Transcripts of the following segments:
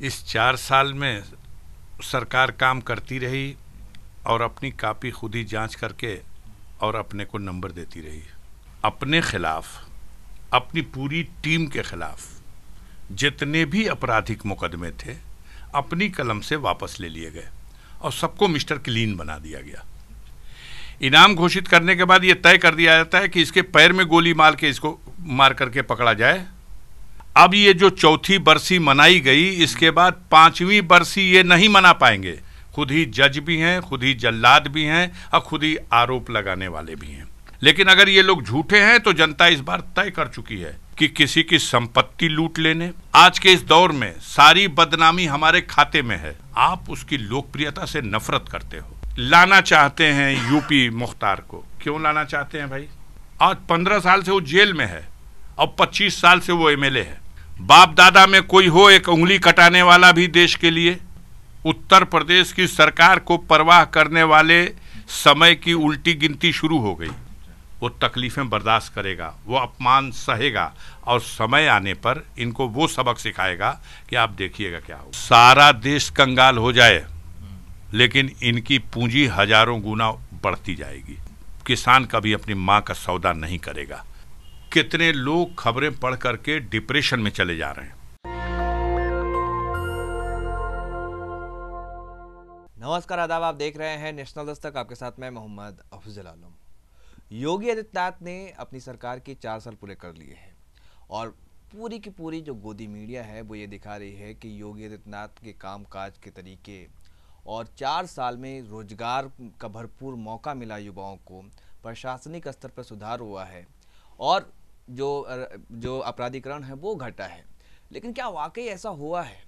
इस 4 साल में सरकार काम करती रही और अपनी कॉपी खुद ही जांच करके और अपने को नंबर देती रही। अपने खिलाफ, अपनी पूरी टीम के खिलाफ जितने भी आपराधिक मुकदमे थे अपनी कलम से वापस ले लिए गए और सबको मिस्टर क्लीन बना दिया गया। इनाम घोषित करने के बाद यह तय कर दिया जाता है कि इसके पैर में गोली मार के इसको मार करके पकड़ा जाए। अब ये जो चौथी बरसी मनाई गई, इसके बाद 5वीं बरसी ये नहीं मना पाएंगे। खुद ही जज भी हैं, खुद ही जल्लाद भी हैं और खुद ही आरोप लगाने वाले भी हैं। लेकिन अगर ये लोग झूठे हैं तो जनता इस बार तय कर चुकी है कि किसी की संपत्ति लूट लेने, आज के इस दौर में सारी बदनामी हमारे खाते में है। आप उसकी लोकप्रियता से नफरत करते हो। लाना चाहते हैं यूपी मुख्तार को। क्यों लाना चाहते हैं भाई? आज 15 साल से वो जेल में है और 25 साल से वो एमएलए है। बाप दादा में कोई हो एक उंगली कटाने वाला भी देश के लिए। उत्तर प्रदेश की सरकार को परवाह करने वाले समय की उल्टी गिनती शुरू हो गई। वो तकलीफें बर्दाश्त करेगा, वो अपमान सहेगा और समय आने पर इनको वो सबक सिखाएगा कि आप देखिएगा क्या हो। सारा देश कंगाल हो जाए लेकिन इनकी पूंजी हजारों गुना बढ़ती जाएगी। किसान कभी अपनी माँ का सौदा नहीं करेगा। कितने लोग खबरें पढ़ करके डिप्रेशन में चले जा रहे हैं। नमस्कार, आदाब। आप देख रहे हैं नेशनल दस्तक। आपके साथ मैं मोहम्मद अफजल आलम। योगी आदित्यनाथ ने अपनी सरकार के 4 साल पूरे कर लिए हैं और पूरी की पूरी जो गोदी मीडिया है वो ये दिखा रही है कि योगी आदित्यनाथ के कामकाज के तरीके और 4 साल में रोजगार का भरपूर मौका मिला युवाओं को, प्रशासनिक स्तर पर सुधार हुआ है और जो अपराधीकरण है वो घटा है। लेकिन क्या वाकई ऐसा हुआ है?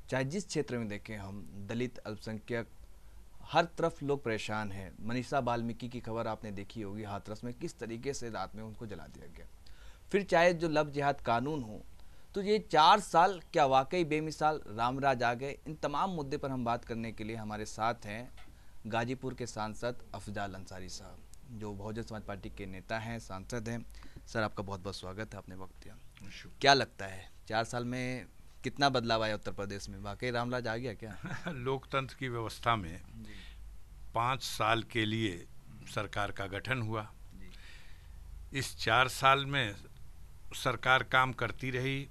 चाहे जिस क्षेत्र में देखें हम, दलित, अल्पसंख्यक, हर तरफ लोग परेशान हैं। मनीषा वाल्मीकि की खबर आपने देखी होगी, हाथरस में किस तरीके से रात में उनको जला दिया गया। फिर चाहे जो लव जिहाद कानून हो, तो ये 4 साल क्या वाकई बेमिसाल रामराज आ गए? इन तमाम मुद्दे पर हम बात करने के लिए हमारे साथ हैं गाजीपुर के सांसद अफजाल अंसारी साहब, जो बहुजन समाज पार्टी के नेता हैं, सांसद हैं। सर, आपका बहुत बहुत स्वागत है, आपने वक्त दिया। क्या लगता है 4 साल में कितना बदलाव आया उत्तर प्रदेश में? वाकई रामराज आ गया क्या? लोकतंत्र की व्यवस्था में 5 साल के लिए सरकार का गठन हुआ। इस 4 साल में सरकार काम करती रही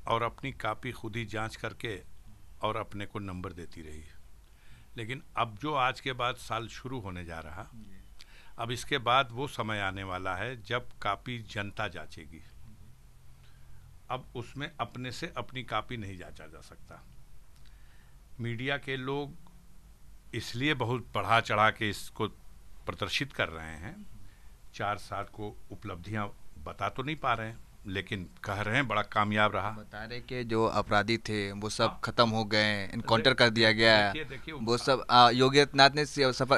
और अपनी कॉपी खुद ही जांच करके और अपने को नंबर देती रही। लेकिन अब जो आज के बाद साल शुरू होने जा रहा, अब इसके बाद वो समय आने वाला है जब कॉपी जनता जांचेगी। अब उसमें अपने से अपनी कॉपी नहीं जांचा जा सकता। मीडिया के लोग इसलिए बहुत बढ़ा चढ़ा के इसको प्रदर्शित कर रहे हैं। 4 साल को उपलब्धियां बता तो नहीं पा रहे हैं, लेकिन कह रहे हैं बड़ा कामयाब रहा। बता रहे कि जो अपराधी थे वो सब खत्म हो गए, इनकाउंटर कर दिया गया है। वो सब योगी आदित्यनाथ ने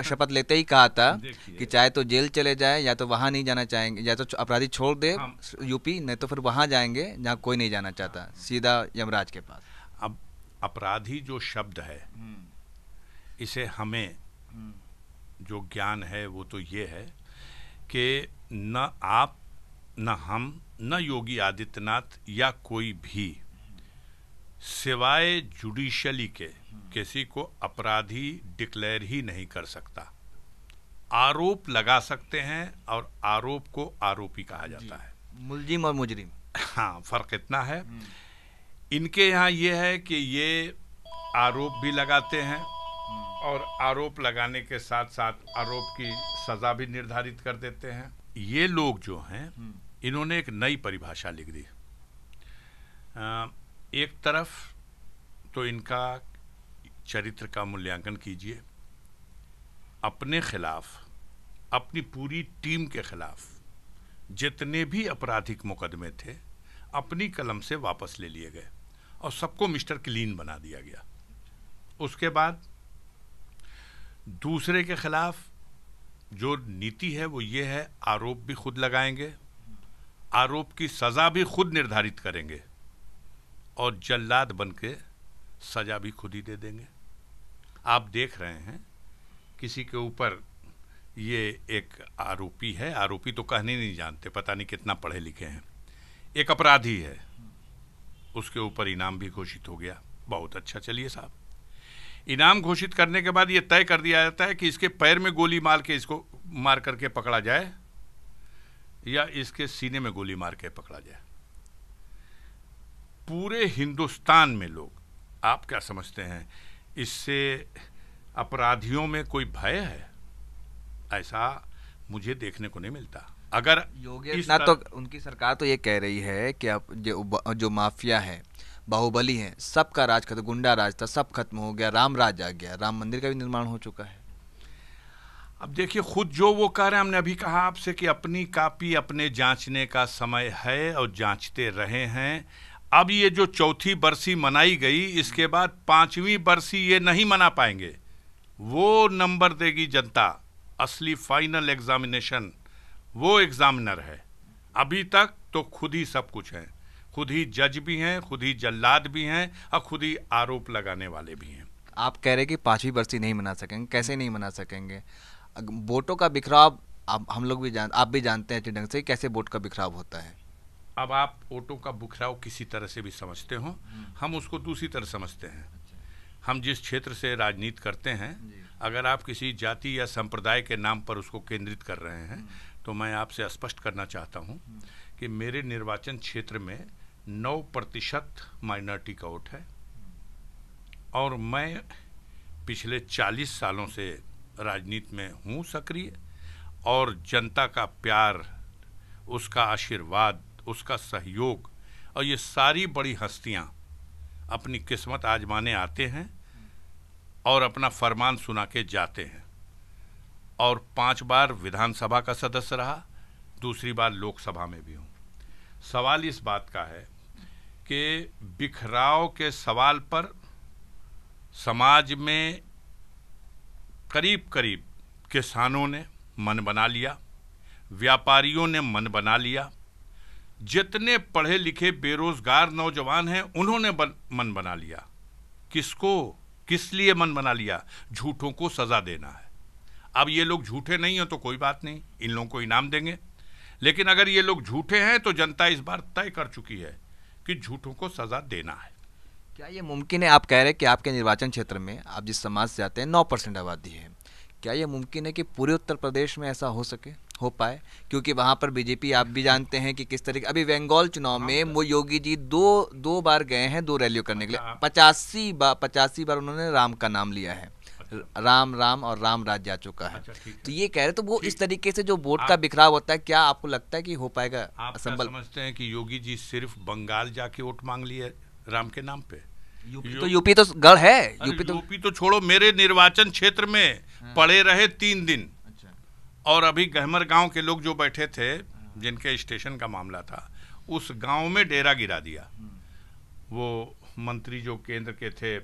शपथ लेते ही कहा था कि चाहे तो जेल चले जाए या तो वहाँ नहीं जाना चाहेंगे, या तो अपराधी छोड़ दे यूपी, नहीं तो फिर वहाँ जाएंगे जहाँ कोई नहीं जाना चाहता, सीधा यमराज के पास। अब अपराधी जो शब्द है, इसे हमें जो ज्ञान है वो तो ये है कि न आप, न हम, न योगी आदित्यनाथ या कोई भी सिवाय जुडिशली के किसी को अपराधी डिक्लेयर ही नहीं कर सकता। आरोप लगा सकते हैं और आरोप को आरोपी कहा जाता है। मुलजिम और मुजरिम, हाँ, फर्क इतना है। इनके यहाँ ये है कि ये आरोप भी लगाते हैं और आरोप लगाने के साथ साथ आरोप की सजा भी निर्धारित कर देते हैं। ये लोग जो हैं, इन्होंने एक नई परिभाषा लिख दी। एक तरफ तो इनका चरित्र का मूल्यांकन कीजिए, अपने खिलाफ, अपनी पूरी टीम के खिलाफ जितने भी आपराधिक मुकदमे थे अपनी कलम से वापस ले लिए गए और सबको मिस्टर क्लीन बना दिया गया। उसके बाद दूसरे के खिलाफ जो नीति है वो ये है, आरोप भी खुद लगाएंगे, आरोप की सजा भी खुद निर्धारित करेंगे और जल्लाद बन के सजा भी खुद ही दे देंगे। आप देख रहे हैं किसी के ऊपर, ये एक आरोपी है, आरोपी तो कहने नहीं जानते, पता नहीं कितना पढ़े लिखे हैं, एक अपराधी है, उसके ऊपर इनाम भी घोषित हो गया। बहुत अच्छा, चलिए साहब। इनाम घोषित करने के बाद ये तय कर दिया जाता है कि इसके पैर में गोली मार के इसको मार करके पकड़ा जाए या इसके सीने में गोली मार के पकड़ा जाए। पूरे हिंदुस्तान में लोग, आप क्या समझते हैं, इससे अपराधियों में कोई भय है? ऐसा मुझे देखने को नहीं मिलता। अगर योगी आदित्यनाथ तो उनकी सरकार तो ये कह रही है कि अब जो माफिया है, बाहुबली है, सबका राज खत्म, गुंडा राज था, सब खत्म हो गया, राम राज आ गया, राम मंदिर का भी निर्माण हो चुका है। अब देखिए, खुद जो वो कह रहे हैं, हमने अभी कहा आपसे कि अपनी कॉपी अपने जांचने का समय है और जांचते रहे हैं। अब ये जो चौथी बरसी मनाई गई, इसके बाद पांचवी बरसी ये नहीं मना पाएंगे। वो नंबर देगी जनता, असली फाइनल एग्जामिनेशन वो एग्जामिनर है। अभी तक तो खुद ही सब कुछ है, खुद ही जज भी हैं, खुद ही जल्लाद भी हैं और खुद ही आरोप लगाने वाले भी हैं। आप कह रहे हैं कि पांचवी बरसी नहीं मना सकेंगे, कैसे नहीं मना सकेंगे? वोटों का बिखराव हम लोग भी आप भी जानते हैं अच्छे ढंग से कैसे वोट का बिखराव होता है। अब आप वोटों का बिखराव किसी तरह से भी समझते हो, हम उसको दूसरी तरह समझते हैं। हम जिस क्षेत्र से राजनीति करते हैं, अगर आप किसी जाति या संप्रदाय के नाम पर उसको केंद्रित कर रहे हैं, तो मैं आपसे स्पष्ट करना चाहता हूं कि मेरे निर्वाचन क्षेत्र में 9% माइनॉरिटी का वोट है और मैं पिछले 40 सालों से राजनीति में हूँ सक्रिय, और जनता का प्यार, उसका आशीर्वाद, उसका सहयोग, और ये सारी बड़ी हस्तियाँ अपनी किस्मत आजमाने आते हैं और अपना फरमान सुना के जाते हैं। और 5 बार विधानसभा का सदस्य रहा, दूसरी बार लोकसभा में भी हूँ। सवाल इस बात का है कि बिखराव के सवाल पर समाज में करीब करीब किसानों ने मन बना लिया, व्यापारियों ने मन बना लिया, जितने पढ़े लिखे बेरोजगार नौजवान हैं उन्होंने मन बना लिया। किस लिए मन बना लिया? झूठों को सजा देना है। अब ये लोग झूठे नहीं हो तो कोई बात नहीं, इन लोगों को इनाम देंगे, लेकिन अगर ये लोग झूठे हैं तो जनता इस बार तय कर चुकी है कि झूठों को सजा देना है। क्या ये मुमकिन है? आप कह रहे हैं कि आपके निर्वाचन क्षेत्र में, आप जिस समाज से आते हैं, 9% आबादी है, क्या ये मुमकिन है कि पूरे उत्तर प्रदेश में ऐसा हो पाए? क्योंकि वहाँ पर बीजेपी, आप भी जानते हैं कि किस तरीके, अभी बंगाल चुनाव में वो योगी जी दो बार गए हैं 2 रैलियों करने के लिए, 85 बार उन्होंने राम का नाम लिया है। राम राम और राम राज जा चुका है। तो ये कह रहे, तो वो इस तरीके से जो वोट का बिखराव होता है, क्या आपको लगता है कि हो पाएगा? आप समझते हैं कि योगी जी सिर्फ बंगाल जाके वोट मांग लिए राम के नाम पे? यूपी तो गढ़ है। यूपी तो छोड़ो, मेरे निर्वाचन क्षेत्र में पड़े रहे 3 दिन। और अभी गहमर गांव के लोग जो बैठे थे, जिनके स्टेशन का मामला था, उस गांव में डेरा गिरा दिया। वो मंत्री जो केंद्र के थे,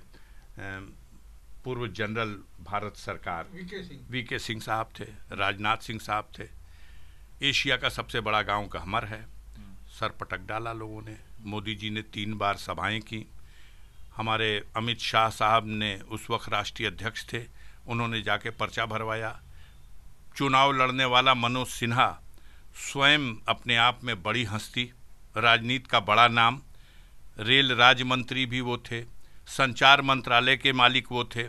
पूर्व जनरल भारत सरकार वीके सिंह साहब थे, राजनाथ सिंह साहब थे। एशिया का सबसे बड़ा गांव गहमर है, सर पटक डाला लोगों ने। मोदी जी ने 3 बार सभाएं की। हमारे अमित शाह साहब ने, उस वक्त राष्ट्रीय अध्यक्ष थे, उन्होंने जाके पर्चा भरवाया। चुनाव लड़ने वाला मनोज सिन्हा स्वयं अपने आप में बड़ी हस्ती, राजनीति का बड़ा नाम, रेल राज्य मंत्री भी वो थे, संचार मंत्रालय के मालिक वो थे,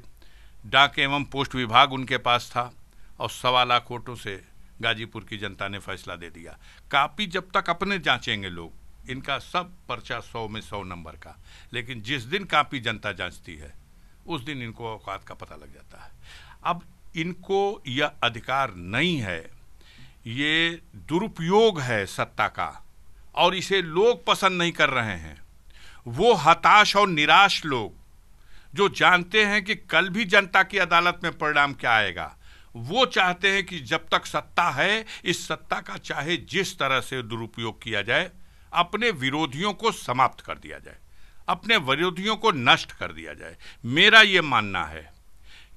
डाक एवं पोस्ट विभाग उनके पास था, और 1.25 लाख वोटों से गाजीपुर की जनता ने फैसला दे दिया। कापी जब तक अपने जांचेंगे लोग, इनका सब पर्चा 100 में 100 नंबर का, लेकिन जिस दिन कापी जनता जांचती है उस दिन इनको औकात का पता लग जाता है। अब इनको यह अधिकार नहीं है, ये दुरुपयोग है सत्ता का, और इसे लोग पसंद नहीं कर रहे हैं। वो हताश और निराश लोग जो जानते हैं कि कल भी जनता की अदालत में परिणाम क्या आएगा, वो चाहते हैं कि जब तक सत्ता है, इस सत्ता का चाहे जिस तरह से दुरुपयोग किया जाए, अपने विरोधियों को समाप्त कर दिया जाए, अपने विरोधियों को नष्ट कर दिया जाए। मेरा ये मानना है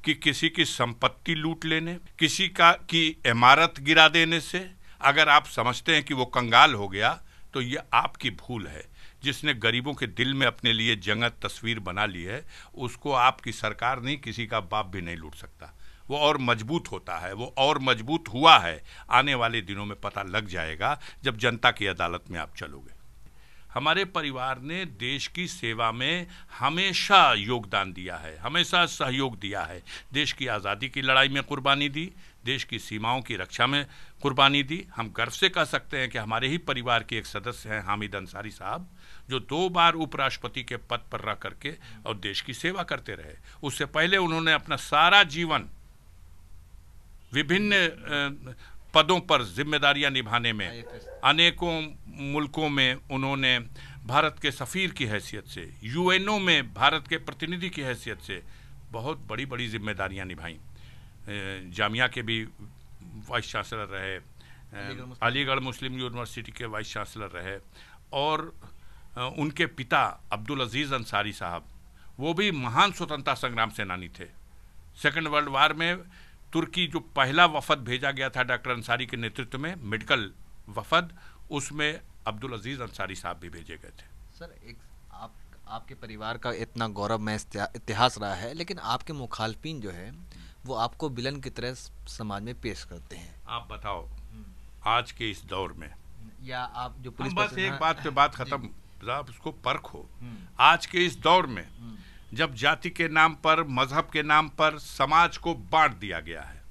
कि किसी की संपत्ति लूट लेने, किसी की इमारत गिरा देने से अगर आप समझते हैं कि वो कंगाल हो गया, तो ये आपकी भूल है। जिसने गरीबों के दिल में अपने लिए जगह तस्वीर बना ली है, उसको आपकी सरकार नहीं, किसी का बाप भी नहीं लूट सकता। वो और मजबूत होता है, वो और मजबूत हुआ है। आने वाले दिनों में पता लग जाएगा जब जनता की अदालत में आप चलोगे। हमारे परिवार ने देश की सेवा में हमेशा योगदान दिया है, हमेशा सहयोग दिया है। देश की आज़ादी की लड़ाई में कुर्बानी दी, देश की सीमाओं की रक्षा में कुर्बानी दी। हम गर्व से कह सकते हैं कि हमारे ही परिवार के एक सदस्य हैं हामिद अंसारी साहब, जो 2 बार उपराष्ट्रपति के पद पर रह करके और देश की सेवा करते रहे। उससे पहले उन्होंने अपना सारा जीवन विभिन्न पदों पर जिम्मेदारियां निभाने में, अनेकों मुल्कों में उन्होंने भारत के सफ़ीर की हैसियत से, यूएनओ में भारत के प्रतिनिधि की हैसियत से बहुत बड़ी बड़ी जिम्मेदारियां निभाई। जामिया के भी वाइस चांसलर रहे, अलीगढ़ मुस्लिम यूनिवर्सिटी के वाइस चांसलर रहे, और उनके पिता अब्दुल अजीज़ अंसारी साहब, वो भी महान स्वतंत्रता संग्राम सेनानी थे। सेकेंड वर्ल्ड वार में तुर्की जो पहला वफद भेजा गया था डॉक्टर अंसारी के नेतृत्व में, मेडिकल वफद, उसमें अब्दुल अजीज़ अंसारी साहब भी भेजे गए थे। सर, एक आपके परिवार का इतना गौरवमय इतिहास रहा है, लेकिन आपके मुखालफिन जो है वो आपको विलन की तरह समाज में पेश करते हैं। आप बताओ आज के इस दौर में, या आप जो पुलिस बस एक बात पे बात खत्म, आप उसको परखो। आज के इस दौर में जब जाति के नाम पर, मजहब के नाम पर समाज को बांट दिया गया है,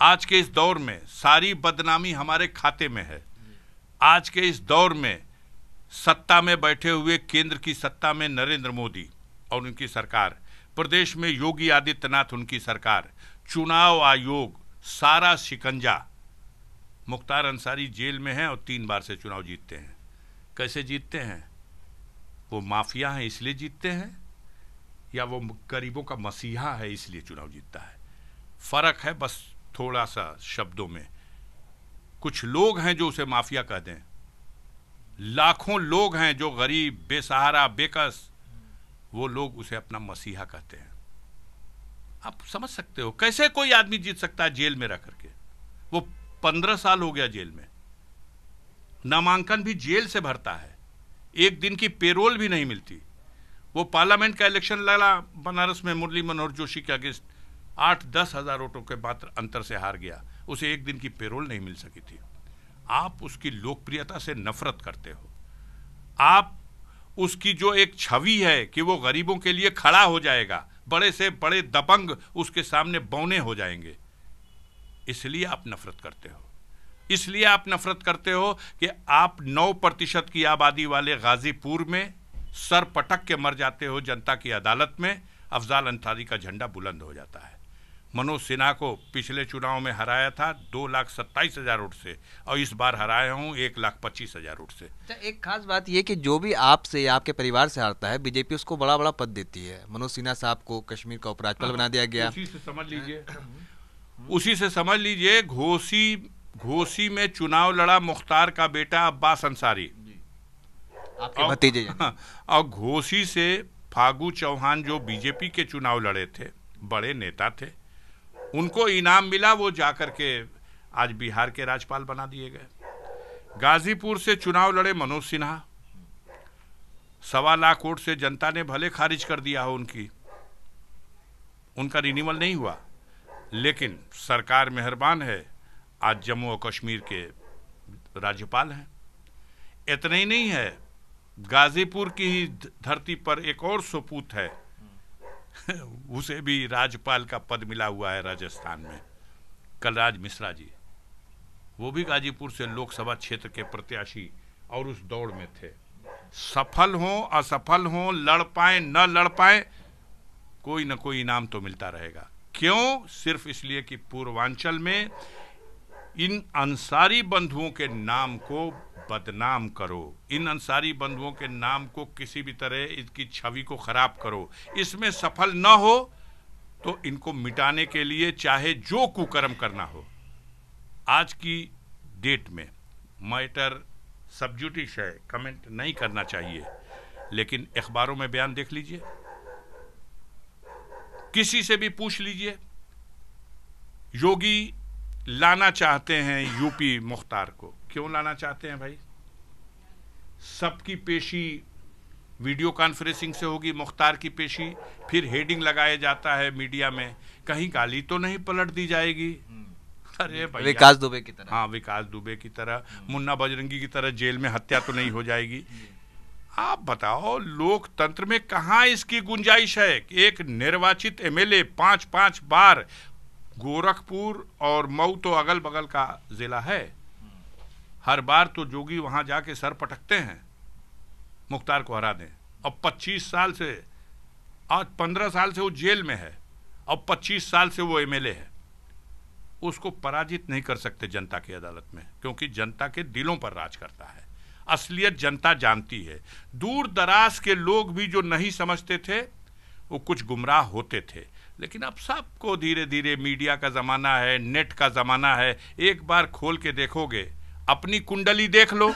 आज के इस दौर में सारी बदनामी हमारे खाते में है। आज के इस दौर में सत्ता में बैठे हुए केंद्र की सत्ता में नरेंद्र मोदी और उनकी सरकार, प्रदेश में योगी आदित्यनाथ उनकी सरकार, चुनाव आयोग, सारा शिकंजा। मुख्तार अंसारी जेल में हैं और 3 बार से चुनाव जीतते हैं। कैसे जीतते हैं? वो माफिया हैं इसलिए जीतते हैं, या वो गरीबों का मसीहा है इसलिए चुनाव जीतता है? फर्क है बस थोड़ा सा शब्दों में। कुछ लोग हैं जो उसे माफिया कह दें, लाखों लोग हैं जो गरीब, बेसहारा, बेकस, वो लोग उसे अपना मसीहा कहते हैं। आप समझ सकते हो कैसे कोई आदमी जीत सकता है जेल में रह करके? वो 15 साल हो गया जेल में, नामांकन भी जेल से भरता है, एक दिन की पेरोल भी नहीं मिलती। वो पार्लियामेंट का इलेक्शन लड़ा बनारस में मुरली मनोहर जोशी के अगेंस्ट, 8-10 हज़ार वोटों के मात्र अंतर से हार गया, उसे एक दिन की पेरोल नहीं मिल सकी थी। आप उसकी लोकप्रियता से नफरत करते हो, आप उसकी जो एक छवि है कि वो गरीबों के लिए खड़ा हो जाएगा, बड़े से बड़े दबंग उसके सामने बौने हो जाएंगे, इसलिए आप नफरत करते हो। इसलिए आप नफरत करते हो कि आप 9% की आबादी वाले गाजीपुर में सर पटक के मर जाते हो जनता की अदालत में, अफजाल अंसारी का झंडा बुलंद हो जाता है। मनोज सिन्हा को पिछले चुनाव में हराया था 2,27,000 वोट से, और इस बार हराया हूं 1,25,000 वोट से। एक खास बात यह कि जो भी आपसे या आपके परिवार से हारता है, बीजेपी उसको बड़ा बड़ा पद देती है। मनोज सिन्हा साहब को कश्मीर का उपराज्यपाल बना दिया गया। उसी से समझ लीजिए, उसी से समझ लीजिए, घोसी में चुनाव लड़ा मुख्तार का बेटा अब्बास अंसारी, आपके भतीजे, और घोसी से फागू चौहान जो बीजेपी के चुनाव लड़े थे, बड़े नेता थे, उनको इनाम मिला, वो जाकर के आज बिहार के राज्यपाल बना दिए गए। गाजीपुर से चुनाव लड़े मनोज सिन्हा, 1.25 लाख वोट से जनता ने भले खारिज कर दिया हो, उनका रिन्यूअल नहीं हुआ, लेकिन सरकार मेहरबान है, आज जम्मू और कश्मीर के राज्यपाल हैं। इतना ही नहीं है, गाजीपुर की ही धरती पर एक और सपूत है उसे भी राज्यपाल का पद मिला हुआ है राजस्थान में, कलराज मिश्रा जी, वो भी गाजीपुर से लोकसभा क्षेत्र के प्रत्याशी और उस दौड़ में थे। सफल हों असफल हों, लड़ पाए न लड़ पाए, कोई न कोई इनाम तो मिलता रहेगा। क्यों? सिर्फ इसलिए कि पूर्वांचल में इन अंसारी बंधुओं के नाम को बदनाम करो, इन अंसारी बंधुओं के नाम को किसी भी तरह इसकी छवि को खराब करो। इसमें सफल न हो तो इनको मिटाने के लिए चाहे जो कुकर्म करना हो। आज की डेट में मैटर सब्जुडिस है, कमेंट नहीं करना चाहिए, लेकिन अखबारों में बयान देख लीजिए, किसी से भी पूछ लीजिए, योगी लाना चाहते हैं यूपी मुख्तार को। क्यों लाना चाहते हैं भाई? सबकी पेशी वीडियो कॉन्फ्रेंसिंग से होगी, मुख्तार की पेशी, फिर हेडिंग लगाया जाता है मीडिया में, कहीं गाली तो नहीं पलट दी जाएगी, अरे भैया, विकास दुबे की तरह। हाँ, विकास दुबे की तरह, मुन्ना बजरंगी की तरह जेल में हत्या तो नहीं हो जाएगी। आप बताओ, लोकतंत्र में कहाँ इसकी गुंजाइश है कि एक निर्वाचित एमएलए 5-5 बार, गोरखपुर और मऊ तो अगल बगल का जिला है, हर बार तो जोगी वहां जाके सर पटकते हैं मुख्तार को हरा दें। अब 25 साल से, आज 15 साल से वो जेल में है, अब 25 साल से वो एमएलए है, उसको पराजित नहीं कर सकते जनता की अदालत में, क्योंकि जनता के दिलों पर राज करता है। असलियत जनता जानती है। दूर दराज के लोग भी जो नहीं समझते थे वो कुछ गुमराह होते थे, लेकिन अब सबको धीरे धीरे, मीडिया का जमाना है, नेट का जमाना है, एक बार खोल के देखोगे, अपनी कुंडली देख लो,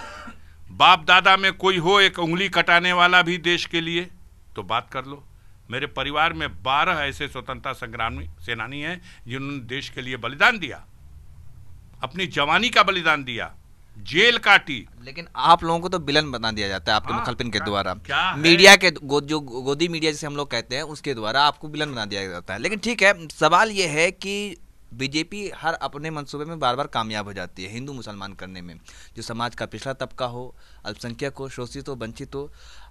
बाप दादा में कोई हो एक उंगली कटाने वाला भी देश के लिए, तो बात कर लो। मेरे परिवार में 12 ऐसे स्वतंत्रता संग्रामी सेनानी हैं जिन्होंने देश के लिए बलिदान दिया, अपनी जवानी का बलिदान दिया, जेल काटी। लेकिन आप लोगों को तो विलन बना दिया जाता है आपके मुखालफिन के द्वारा, मीडिया के जो गोदी मीडिया जिसे हम लोग कहते हैं उसके द्वारा आपको विलन बना दिया जाता है। लेकिन ठीक है, सवाल ये है कि बीजेपी हर अपने मंसूबे में बार बार कामयाब हो जाती है हिंदू मुसलमान करने में, जो समाज का पिछड़ा तबका हो, अल्पसंख्यक हो, शोषित हो, वंचित हो।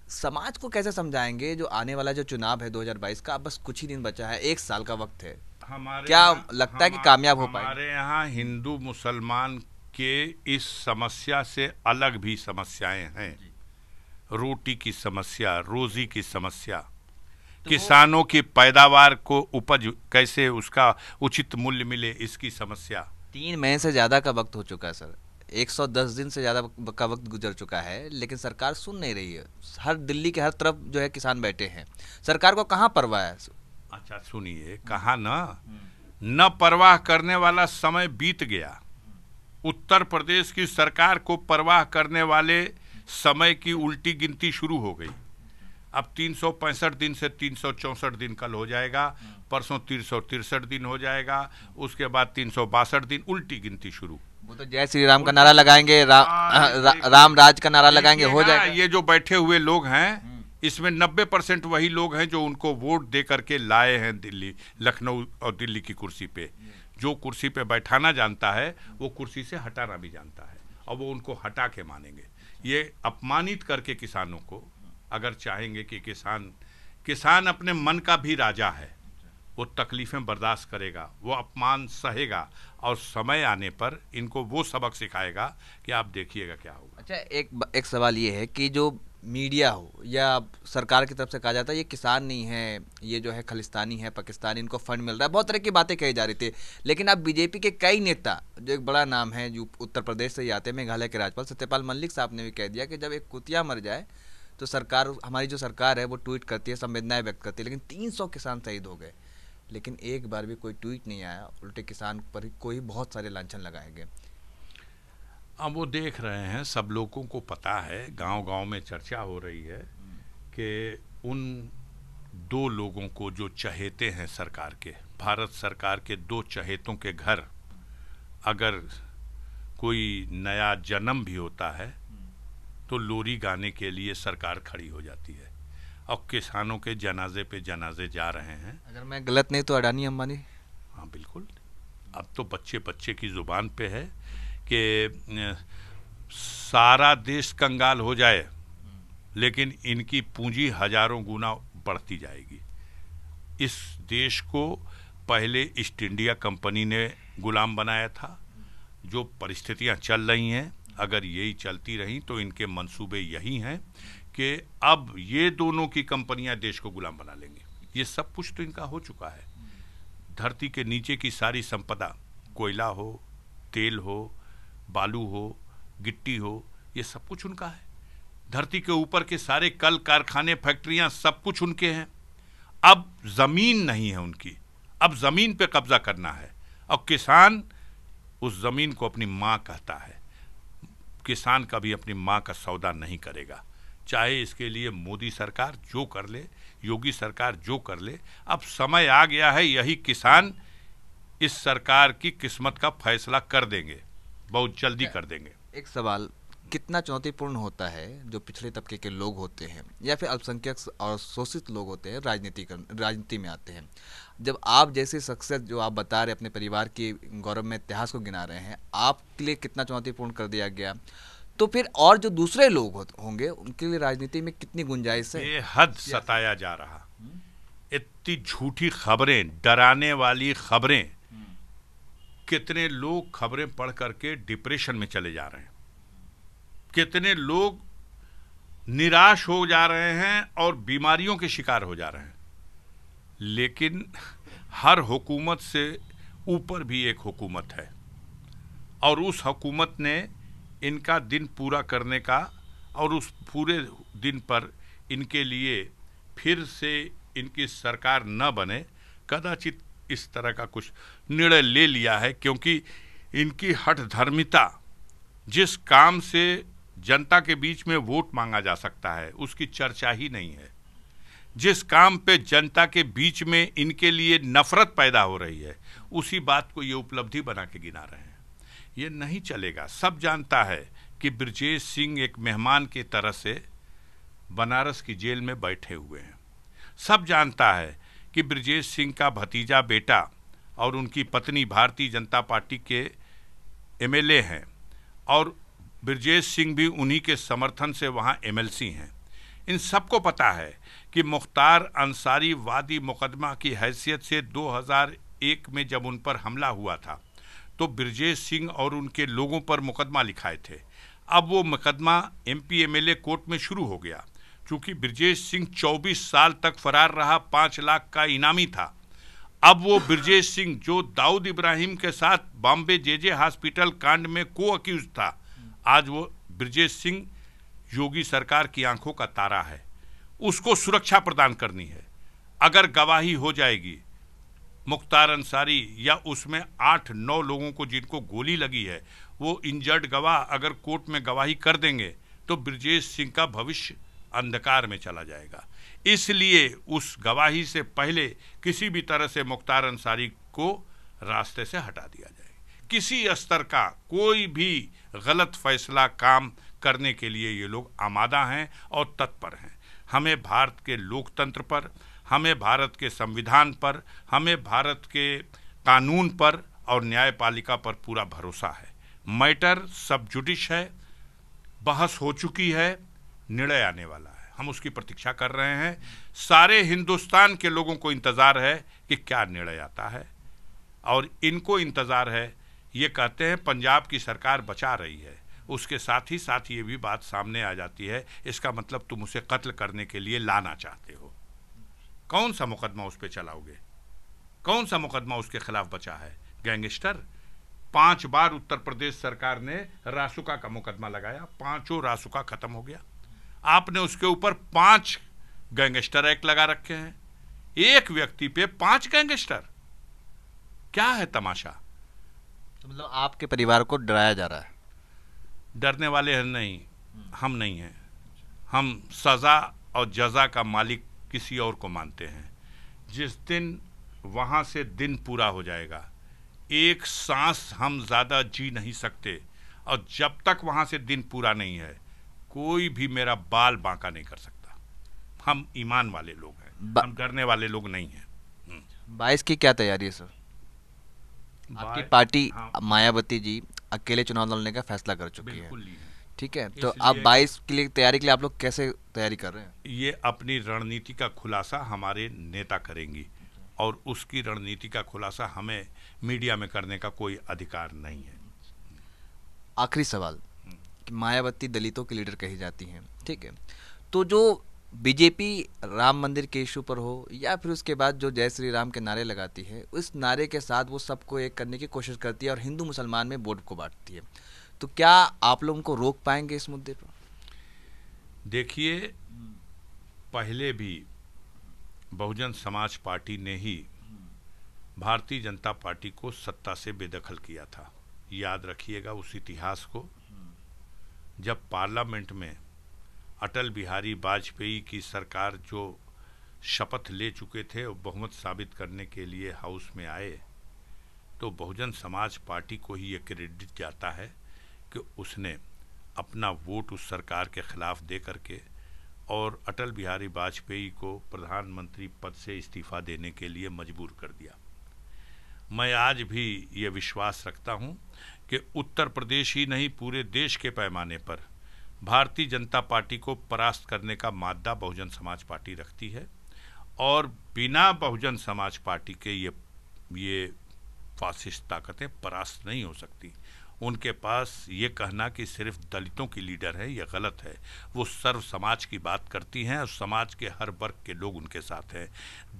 समाज को कैसे समझाएंगे जो आने वाला जो चुनाव है 2022 का, अब बस कुछ ही दिन बचा है, 1 साल का वक्त है, क्या लगता है कि कामयाब हो पाएंगे? हमारे यहाँ हिंदू मुसलमान के इस समस्या से अलग भी समस्याएं हैं। रोटी की समस्या, रोजी की समस्या, किसानों की पैदावार को उपज कैसे उसका उचित मूल्य मिले, इसकी समस्या। 3 महीने से ज़्यादा का वक्त हो चुका है सर, 110 दिन से ज़्यादा का वक्त गुजर चुका है, लेकिन सरकार सुन नहीं रही है। हर दिल्ली के हर तरफ जो है किसान बैठे हैं, सरकार को कहाँ परवाह है? अच्छा सुनिए, कहा न परवाह करने वाला समय बीत गया। उत्तर प्रदेश की सरकार को परवाह करने वाले समय की उल्टी गिनती शुरू हो गई। अब 365 दिन से 364 दिन कल हो जाएगा, परसों 363 दिन हो जाएगा, उसके बाद 362 दिन, उल्टी गिनती शुरू। वो तो जय श्री राम का नारा लगाएंगे, राम राज का नारा लगाएंगे, हो जाएगा। ये जो बैठे हुए लोग हैं, इसमें 90% वही लोग हैं जो उनको वोट दे करके लाए हैं दिल्ली, लखनऊ और दिल्ली की कुर्सी पे। जो कुर्सी पे बैठाना जानता है वो कुर्सी से हटाना भी जानता है, और वो उनको हटा के मानेंगे। ये अपमानित करके किसानों को, अगर चाहेंगे कि किसान अपने मन का भी राजा है, वो तकलीफें बर्दाश्त करेगा, वो अपमान सहेगा, और समय आने पर इनको वो सबक सिखाएगा कि आप देखिएगा क्या होगा। अच्छा, एक सवाल ये है कि जो मीडिया हो या सरकार की तरफ से कहा जाता है ये किसान नहीं है, ये जो है खालिस्तानी है, पाकिस्तानी, इनको फंड मिल रहा है, बहुत तरह की बातें कही जा रही थी। लेकिन अब बीजेपी के कई नेता, जो एक बड़ा नाम है, जो उत्तर प्रदेश से ही आते हैं, मेघालय के राज्यपाल सत्यपाल मलिक साहब ने भी कह दिया कि जब एक कुतिया मर जाए तो सरकार, हमारी जो सरकार है वो ट्वीट करती है, संवेदनाएं व्यक्त करती है। लेकिन 300 किसान शहीद हो गए, लेकिन एक बार भी कोई ट्वीट नहीं आया, उल्टे किसान पर ही कोई बहुत सारे लांछन लगाए गए। अब वो देख रहे हैं, सब लोगों को पता है, गांव-गांव में चर्चा हो रही है कि उन 2 लोगों को जो चहेते हैं सरकार के, भारत सरकार के 2 चहेतों के घर अगर कोई नया जन्म भी होता है तो लोरी गाने के लिए सरकार खड़ी हो जाती है। और किसानों के जनाजे पे जनाजे जा रहे हैं। अगर मैं गलत नहीं तो अडानी अंबानी। हाँ बिल्कुल, अब तो बच्चे बच्चे की जुबान पे है कि सारा देश कंगाल हो जाए लेकिन इनकी पूंजी हजारों गुना बढ़ती जाएगी। इस देश को पहले ईस्ट इंडिया कंपनी ने गुलाम बनाया था। जो परिस्थितियां चल रही हैं, अगर यही चलती रहीं तो इनके मंसूबे यही हैं कि अब ये दोनों की कंपनियां देश को गुलाम बना लेंगी। ये सब कुछ तो इनका हो चुका है। धरती के नीचे की सारी संपदा, कोयला हो, तेल हो, बालू हो, गिट्टी हो, ये सब कुछ उनका है। धरती के ऊपर के सारे कल कारखाने, फैक्ट्रियां, सब कुछ उनके हैं। अब जमीन नहीं है उनकी, अब जमीन पे कब्जा करना है। और किसान उस जमीन को अपनी माँ कहता है। किसान कभी अपनी माँ का सौदा नहीं करेगा, चाहे इसके लिए मोदी सरकार जो कर ले, योगी सरकार जो कर ले। अब समय आ गया है, यही किसान इस सरकार की किस्मत का फैसला कर देंगे, बहुत जल्दी कर देंगे। एक सवाल, कितना चुनौतीपूर्ण होता है जो पिछड़े तबके के लोग होते हैं या फिर अल्पसंख्यक और शोषित लोग होते हैं, राजनीति में आते हैं। जब आप जैसे शख्सियत जो आप बता रहे अपने परिवार के गौरव में इतिहास को गिना रहे हैं, आपके लिए कितना चुनौतीपूर्ण कर दिया गया, तो फिर और जो दूसरे लोग होंगे उनके लिए राजनीति में कितनी गुंजाइश है? बेहद सताया जा रहा, इतनी झूठी खबरें, डराने वाली खबरें, कितने लोग खबरें पढ़ करके डिप्रेशन में चले जा रहे हैं, कितने लोग निराश हो जा रहे हैं और बीमारियों के शिकार हो जा रहे हैं। लेकिन हर हुकूमत से ऊपर भी एक हुकूमत है और उस हुकूमत ने इनका दिन पूरा करने का और उस पूरे दिन पर इनके लिए फिर से इनकी सरकार न बने, कदाचित इस तरह का कुछ निर्णय ले लिया है। क्योंकि इनकी हठधर्मिता, जिस काम से जनता के बीच में वोट मांगा जा सकता है उसकी चर्चा ही नहीं है, जिस काम पे जनता के बीच में इनके लिए नफरत पैदा हो रही है उसी बात को ये उपलब्धि बना के गिना रहे हैं। ये नहीं चलेगा। सब जानता है कि बृजेश सिंह एक मेहमान की तरह से बनारस की जेल में बैठे हुए हैं। सब जानता है कि बृजेश सिंह का भतीजा बेटा और उनकी पत्नी भारतीय जनता पार्टी के एमएलए हैं और बृजेश सिंह भी उन्हीं के समर्थन से वहां एमएलसी हैं। इन सबको पता है कि मुख्तार अंसारी वादी मुकदमा की हैसियत से 2001 में जब उन पर हमला हुआ था तो बृजेश सिंह और उनके लोगों पर मुकदमा लिखाए थे। अब वो मुकदमा एमपी एमएलए कोर्ट में शुरू हो गया। चूंकि बृजेश सिंह 24 साल तक फरार रहा, 5 लाख का इनामी था। अब वो बृजेश सिंह जो दाऊद इब्राहिम के साथ बॉम्बे जेजे हॉस्पिटल कांड में को अक्यूज था, आज वो बृजेश सिंह योगी सरकार की आंखों का तारा है। उसको सुरक्षा प्रदान करनी है। अगर गवाही हो जाएगी मुख्तार अंसारी या उसमें 8-9 लोगों को जिनको गोली लगी है वो इंजर्ड गवाह अगर कोर्ट में गवाही कर देंगे तो बृजेश सिंह का भविष्य अंधकार में चला जाएगा। इसलिए उस गवाही से पहले किसी भी तरह से मुख्तार अंसारी को रास्ते से हटा दिया जाए। किसी स्तर का कोई भी गलत फैसला काम करने के लिए ये लोग आमादा हैं और तत्पर हैं। हमें भारत के लोकतंत्र पर, हमें भारत के संविधान पर, हमें भारत के कानून पर और न्यायपालिका पर पूरा भरोसा है। मैटर सब जुडिश है, बहस हो चुकी है, निर्णय आने वाला है। हम उसकी प्रतीक्षा कर रहे हैं। सारे हिंदुस्तान के लोगों को इंतजार है कि क्या निर्णय आता है और इनको इंतजार है। ये कहते हैं पंजाब की सरकार बचा रही है, उसके साथ ही साथ ये भी बात सामने आ जाती है इसका मतलब तुम उसे कत्ल करने के लिए लाना चाहते हो। कौन सा मुकदमा उस पर चलाओगे? कौन सा मुकदमा उसके खिलाफ बचा है? गैंगस्टर। 5 बार उत्तर प्रदेश सरकार ने रासुका का मुकदमा लगाया, 5 रासुका खत्म हो गया। आपने उसके ऊपर 5 गैंगस्टर एक्ट लगा रखे हैं। एक व्यक्ति पे 5 गैंगस्टर। क्या है तमाशा? तो मतलब आपके परिवार को डराया जा रहा है? डरने वाले हैं नहीं, हम नहीं हैं। हम सजा और जजा का मालिक किसी और को मानते हैं। जिस दिन वहां से दिन पूरा हो जाएगा, एक सांस हम ज्यादा जी नहीं सकते और जब तक वहां से दिन पूरा नहीं है कोई भी मेरा बाल बांका नहीं कर सकता। हम ईमान वाले लोग हैं, हम डरने वाले लोग नहीं हैं। 22 की क्या तैयारी है सर? आपकी पार्टी मायावती जी अकेले चुनाव लड़ने का फैसला कर चुकी है, ठीक है, तो आप 22 के लिए तैयारी के लिए आप लोग कैसे तैयारी कर रहे हैं? ये अपनी रणनीति का खुलासा हमारे नेता करेंगी और उसकी रणनीति का खुलासा हमें मीडिया में करने का कोई अधिकार नहीं है। आखिरी सवाल कि मायावती दलितों की लीडर कही जाती हैं, ठीक है, तो जो बीजेपी राम मंदिर के इशू पर हो या फिर उसके बाद जो जय श्री राम के नारे लगाती है, उस नारे के साथ वो सबको एक करने की कोशिश करती है और हिंदू मुसलमान में वोट को बांटती है, तो क्या आप लोगों को रोक पाएंगे इस मुद्दे पर? देखिए, पहले भी बहुजन समाज पार्टी ने ही भारतीय जनता पार्टी को सत्ता से बेदखल किया था। याद रखिएगा उस इतिहास को, जब पार्लियामेंट में अटल बिहारी वाजपेयी की सरकार जो शपथ ले चुके थे और बहुमत साबित करने के लिए हाउस में आए, तो बहुजन समाज पार्टी को ही ये क्रेडिट जाता है कि उसने अपना वोट उस सरकार के खिलाफ दे करके और अटल बिहारी वाजपेयी को प्रधानमंत्री पद से इस्तीफा देने के लिए मजबूर कर दिया। मैं आज भी ये विश्वास रखता हूँ कि उत्तर प्रदेश ही नहीं पूरे देश के पैमाने पर भारतीय जनता पार्टी को परास्त करने का मादा बहुजन समाज पार्टी रखती है और बिना बहुजन समाज पार्टी के ये फासिस्ट ताकतें परास्त नहीं हो सकती। उनके पास ये कहना कि सिर्फ दलितों की लीडर है, यह गलत है। वो सर्व समाज की बात करती हैं और समाज के हर वर्ग के लोग उनके साथ हैं।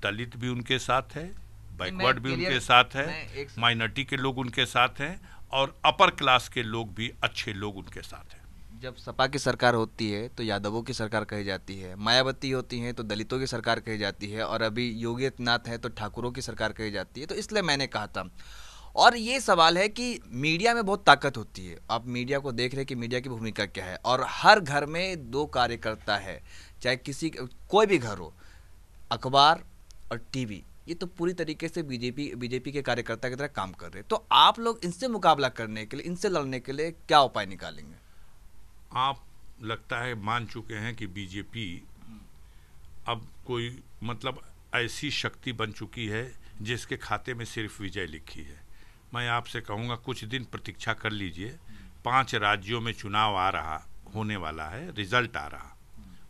दलित भी उनके साथ है, बैकवर्ड भी उनके साथ है, माइनॉरिटी के लोग उनके साथ हैं और अपर क्लास के लोग भी अच्छे लोग उनके साथ हैं। जब सपा की सरकार होती है तो यादवों की सरकार कही जाती है, मायावती होती हैं तो दलितों की सरकार कही जाती है और अभी योगी आदित्यनाथ है तो ठाकुरों की सरकार कही जाती है। तो इसलिए मैंने कहा था, और ये सवाल है कि मीडिया में बहुत ताकत होती है। आप मीडिया को देख रहे हैं कि मीडिया की भूमिका क्या है, और हर घर में 2 कार्यकर्ता है, चाहे कोई भी घर हो, अखबार और टीवी, ये तो पूरी तरीके से बीजेपी के कार्यकर्ता की तरह काम कर रहे हैं। तो आप लोग इनसे मुकाबला करने के लिए, इनसे लड़ने के लिए क्या उपाय निकालेंगे? आप लगता है मान चुके हैं कि बीजेपी अब कोई मतलब ऐसी शक्ति बन चुकी है जिसके खाते में सिर्फ विजय लिखी है। मैं आपसे कहूँगा कुछ दिन प्रतीक्षा कर लीजिए। 5 राज्यों में चुनाव होने वाला है, रिजल्ट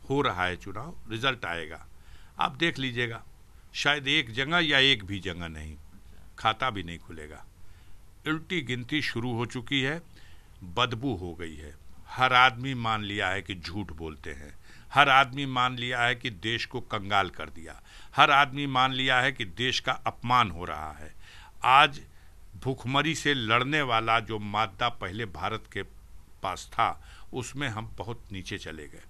हो रहा है चुनाव, रिजल्ट आएगा, आप देख लीजिएगा। शायद एक जगह या एक भी जगह नहीं, खाता भी नहीं खुलेगा। उल्टी गिनती शुरू हो चुकी है, बदबू हो गई है। हर आदमी मान लिया है कि झूठ बोलते हैं, हर आदमी मान लिया है कि देश को कंगाल कर दिया, हर आदमी मान लिया है कि देश का अपमान हो रहा है। आज भूखमरी से लड़ने वाला जो मादा पहले भारत के पास था, उसमें हम बहुत नीचे चले गए।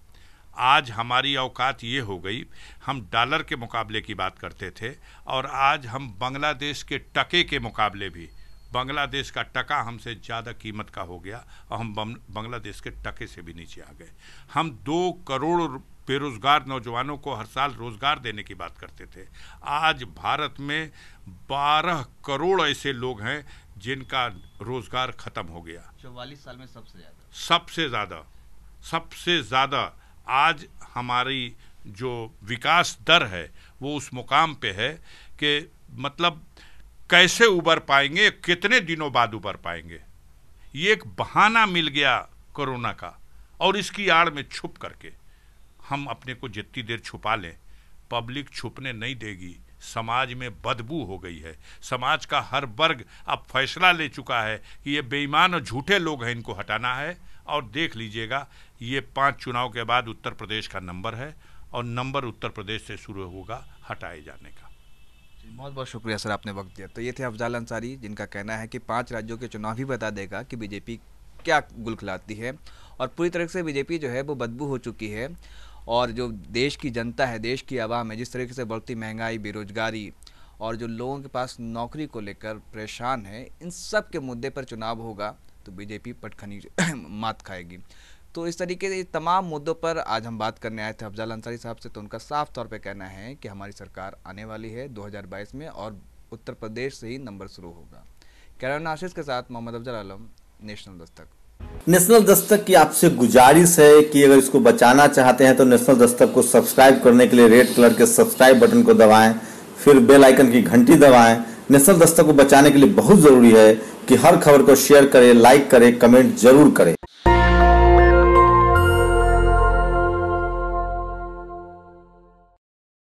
आज हमारी औकात ये हो गई, हम डॉलर के मुकाबले की बात करते थे और आज हम बांग्लादेश के टके के मुकाबले भी, बांग्लादेश का टका हमसे ज़्यादा कीमत का हो गया और हम बांग्लादेश के टके से भी नीचे आ गए। हम 2 करोड़ बेरोजगार नौजवानों को हर साल रोजगार देने की बात करते थे। आज भारत में 12 करोड़ ऐसे लोग हैं जिनका रोजगार खत्म हो गया। 44 साल में सबसे ज़्यादा आज हमारी जो विकास दर है वो उस मुकाम पे है कि मतलब कैसे उबर पाएंगे, कितने दिनों बाद उबर पाएंगे। ये एक बहाना मिल गया कोरोना का, और इसकी आड़ में छुप करके हम अपने को जितनी देर छुपा लें, पब्लिक छुपने नहीं देगी। समाज में बदबू हो गई है, समाज का हर वर्ग अब फैसला ले चुका है कि ये बेईमान और झूठे लोग हैं, इनको हटाना है। और देख लीजिएगा, ये 5 चुनाव के बाद उत्तर प्रदेश का नंबर है और नंबर उत्तर प्रदेश से शुरू होगा हटाए जाने का। बहुत बहुत शुक्रिया सर, आपने वक्त दिया। तो ये थे अफजाल अंसारी, जिनका कहना है कि 5 राज्यों के चुनाव ही बता देगा कि बीजेपी क्या गुल खिलाती है, और पूरी तरह से बीजेपी जो है वो बदबू हो चुकी है। और जो देश की जनता है, देश की आवाम है, जिस तरीके से बढ़ती महंगाई, बेरोजगारी और जो लोगों के पास नौकरी को लेकर परेशान है, इन सब के मुद्दे पर चुनाव होगा तो बीजेपी पटखनी मात खाएगी। तो इस तरीके से तमाम मुद्दों पर आज हम बात करने आए थे अफजाल अंसारी साहब से। तो उनका साफ तौर पे कहना है कि हमारी सरकार आने वाली है 2022 में और उत्तर प्रदेश से ही नंबर शुरू होगा। कैमरामैन आशीष के साथ मोहम्मद अफजल आलम, नेशनल दस्तक। नेशनल दस्तक की आपसे गुजारिश है कि अगर इसको बचाना चाहते हैं तो नेशनल दस्तक को सब्सक्राइब करने के लिए रेड कलर के सब्सक्राइब बटन को दबाएं, फिर बेल आइकन की घंटी दबाएं। नेशनल दस्तक को बचाने के लिए बहुत जरूरी है कि हर खबर को शेयर करें, लाइक करें, कमेंट जरूर करें।